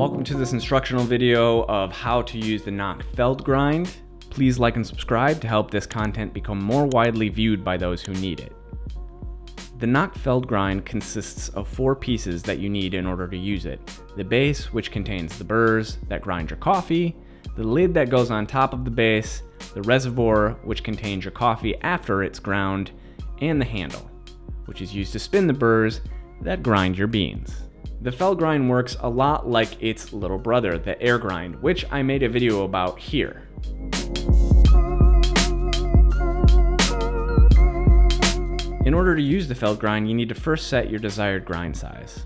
Welcome to this instructional video of how to use the Knock Feldgrind. Please like and subscribe to help this content become more widely viewed by those who need it. The Knock Feldgrind consists of 4 pieces that you need in order to use it. The base, which contains the burrs that grind your coffee, the lid that goes on top of the base, the reservoir, which contains your coffee after it's ground, and the handle, which is used to spin the burrs that grind your beans. The Feldgrind works a lot like its little brother, the Aergrind, which I made a video about here. In order to use the Feldgrind, you need to first set your desired grind size.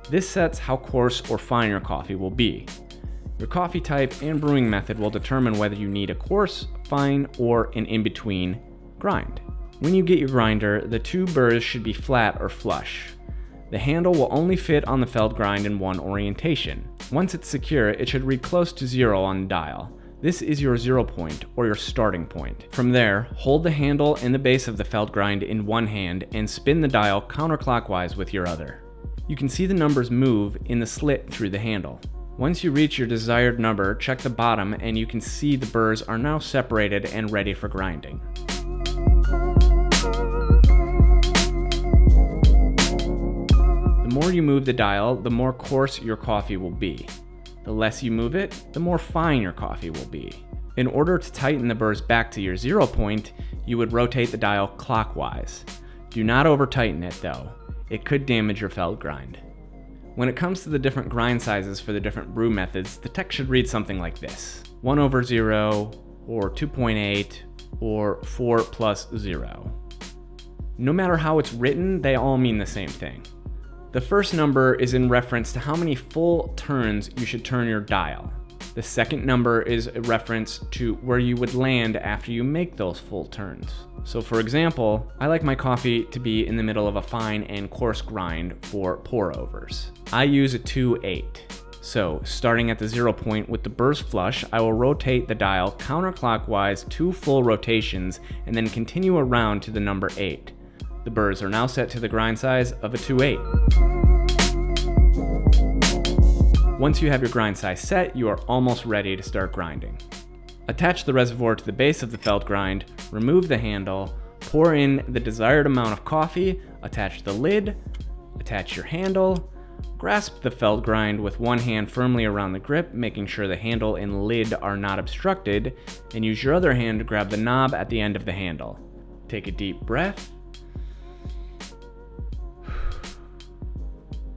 This sets how coarse or fine your coffee will be. Your coffee type and brewing method will determine whether you need a coarse, fine, or an in-between grind. When you get your grinder, the 2 burrs should be flat or flush. The handle will only fit on the Feldgrind in one orientation. Once it's secure, it should read close to 0 on the dial. This is your 0 point, or your starting point. From there, hold the handle and the base of the Feldgrind in one hand and spin the dial counterclockwise with your other. You can see the numbers move in the slit through the handle. Once you reach your desired number, check the bottom and you can see the burrs are now separated and ready for grinding. The more you move the dial, the more coarse your coffee will be. The less you move it, the more fine your coffee will be. In order to tighten the burrs back to your 0 point, you would rotate the dial clockwise. Do not over-tighten it though. It could damage your Feldgrind. When it comes to the different grind sizes for the different brew methods, the text should read something like this: 1/0, or 2.8, or 4+0. No matter how it's written, they all mean the same thing. The first number is in reference to how many full turns you should turn your dial. The second number is a reference to where you would land after you make those full turns. So for example, I like my coffee to be in the middle of a fine and coarse grind for pour-overs. I use a 2/8. So starting at the 0 point with the burrs flush, I will rotate the dial counterclockwise 2 full rotations and then continue around to the number 8. The burrs are now set to the grind size of a 2/8. Once you have your grind size set, you are almost ready to start grinding. Attach the reservoir to the base of the Feldgrind, remove the handle, pour in the desired amount of coffee, attach the lid, attach your handle, grasp the Feldgrind with one hand firmly around the grip, making sure the handle and lid are not obstructed, and use your other hand to grab the knob at the end of the handle. Take a deep breath,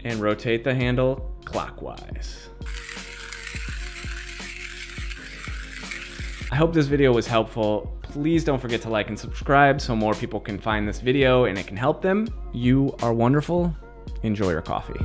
and rotate the handle clockwise. I hope this video was helpful. Please don't forget to like and subscribe so more people can find this video and it can help them. You are wonderful. Enjoy your coffee.